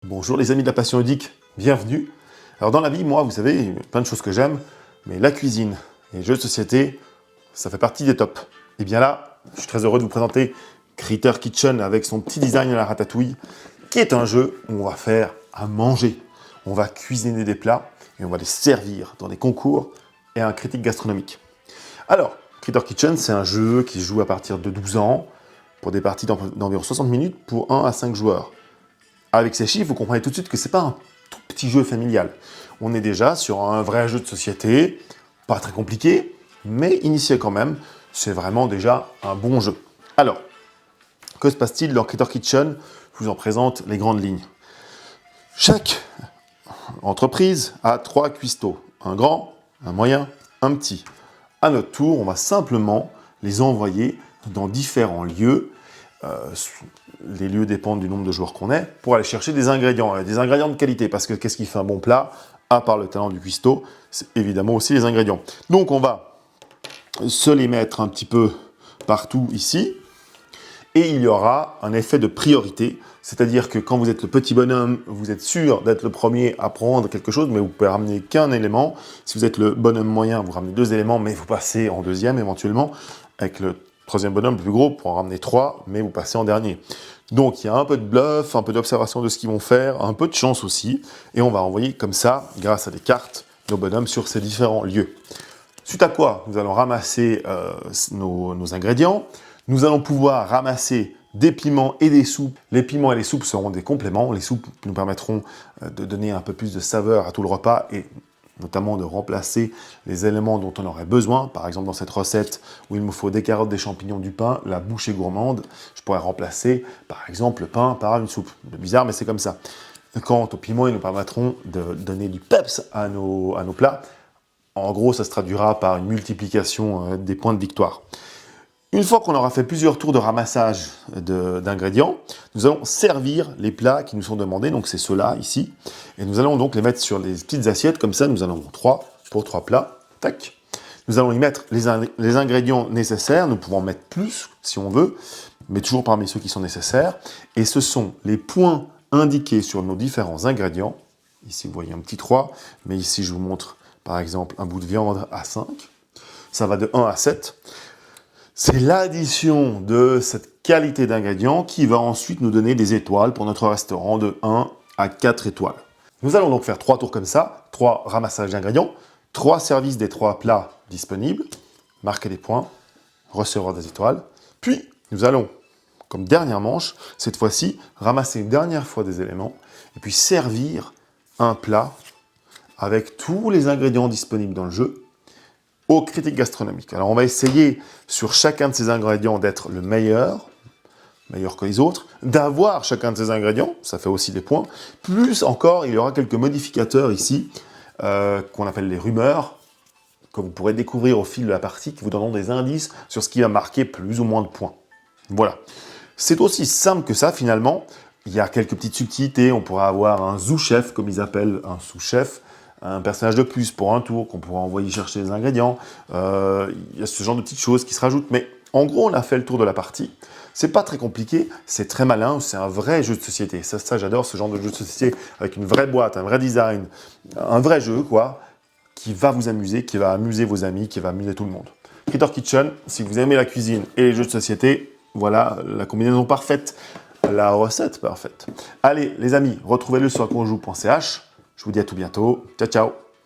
Bonjour les amis de la passion ludique, bienvenue. Alors dans la vie, moi, vous savez, plein de choses que j'aime, mais la cuisine et les jeux de société, ça fait partie des tops. Et bien là, je suis très heureux de vous présenter Critter Kitchen avec son petit design à la ratatouille, qui est un jeu où on va faire à manger. On va cuisiner des plats et on va les servir dans des concours et un critique gastronomique. Alors, Critter Kitchen, c'est un jeu qui se joue à partir de 12 ans, pour des parties d'environ 60 minutes pour 1 à 5 joueurs. Avec ces chiffres, vous comprenez tout de suite que ce n'est pas un tout petit jeu familial. On est déjà sur un vrai jeu de société, pas très compliqué, mais initié quand même. C'est vraiment déjà un bon jeu. Alors, que se passe-t-il dans Critter Kitchen? Je vous en présente les grandes lignes. Chaque entreprise a 3 cuistots. Un grand, un moyen, un petit. À notre tour, on va simplement les envoyer dans différents lieux. Les lieux dépendent du nombre de joueurs qu'on est, pour aller chercher des ingrédients de qualité, parce que qu'est-ce qui fait un bon plat, à part le talent du cuistot, c'est évidemment aussi les ingrédients. Donc on va se les mettre un petit peu partout ici, et il y aura un effet de priorité, c'est-à-dire que quand vous êtes le petit bonhomme, vous êtes sûr d'être le premier à prendre quelque chose, mais vous pouvez ramener qu'un élément. Si vous êtes le bonhomme moyen, vous ramenez 2 éléments, mais vous passez en deuxième éventuellement, avec le troisième bonhomme le plus gros pour en ramener 3, mais vous passez en dernier. Donc il y a un peu de bluff, un peu d'observation de ce qu'ils vont faire, un peu de chance aussi, et on va envoyer comme ça, grâce à des cartes, nos bonhommes sur ces différents lieux. Suite à quoi, nous allons ramasser nos ingrédients, nous allons pouvoir ramasser des piments et des soupes. Les piments et les soupes seront des compléments, les soupes nous permettront de donner un peu plus de saveur à tout le repas, et notamment de remplacer les éléments dont on aurait besoin. Par exemple, dans cette recette où il me faut des carottes, des champignons, du pain, la bouche est gourmande, je pourrais remplacer, par exemple, le pain par une soupe. C'est bizarre, mais c'est comme ça. Quant aux piments, ils nous permettront de donner du peps à nos plats. En gros, ça se traduira par une multiplication des points de victoire. Une fois qu'on aura fait plusieurs tours de ramassage d'ingrédients, nous allons servir les plats qui nous sont demandés, donc c'est ceux-là ici, et nous allons donc les mettre sur des petites assiettes, comme ça nous en avons 3 pour 3 plats, tac. Nous allons y mettre les ingrédients nécessaires, nous pouvons en mettre plus si on veut, mais toujours parmi ceux qui sont nécessaires, et ce sont les points indiqués sur nos différents ingrédients. Ici vous voyez un petit 3, mais ici je vous montre par exemple un bout de viande à 5, ça va de 1 à 7. C'est l'addition de cette qualité d'ingrédients qui va ensuite nous donner des étoiles pour notre restaurant de 1 à 4 étoiles. Nous allons donc faire 3 tours comme ça, 3 ramassages d'ingrédients, 3 services des 3 plats disponibles, marquer des points, recevoir des étoiles, puis nous allons, comme dernière manche, cette fois-ci, ramasser une dernière fois des éléments, et puis servir un plat avec tous les ingrédients disponibles dans le jeu, aux critiques gastronomiques. Alors on va essayer sur chacun de ces ingrédients d'être le meilleur que les autres, d'avoir chacun de ces ingrédients, ça fait aussi des points, plus encore il y aura quelques modificateurs ici, qu'on appelle les rumeurs, que vous pourrez découvrir au fil de la partie, qui vous donneront des indices sur ce qui va marquer plus ou moins de points. Voilà. C'est aussi simple que ça finalement, il y a quelques petites subtilités, on pourra avoir un sous-chef, comme ils appellent un sous-chef, un personnage de plus pour un tour, qu'on pourra envoyer chercher les ingrédients. Il y a ce genre de petites choses qui se rajoutent, mais en gros, on a fait le tour de la partie. C'est pas très compliqué, c'est très malin, c'est un vrai jeu de société. Ça j'adore ce genre de jeu de société, avec une vraie boîte, un vrai design, un vrai jeu, quoi, qui va vous amuser, qui va amuser vos amis, qui va amuser tout le monde. Critter Kitchen, si vous aimez la cuisine et les jeux de société, voilà la combinaison parfaite, la recette parfaite. Allez, les amis, retrouvez-le sur conjoue.ch. Je vous dis à tout bientôt. Ciao, ciao.